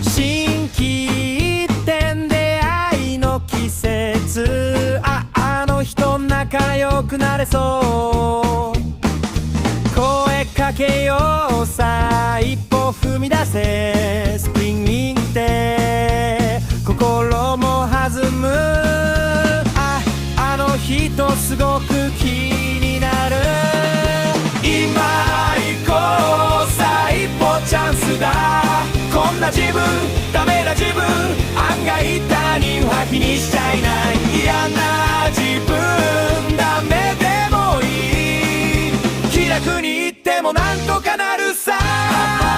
心機一転出会いの季節、あの人仲良くなれそう、声かけようさ一歩踏み出せ、スプリングウィングで心も弾む、あの人すごく気になる、今行こうさ一歩チャンスだ、こんな自分ダメな自分案外他人は気にしちゃいない、嫌な自分ダメでもいい、気楽に言ってもなんとかなるさ。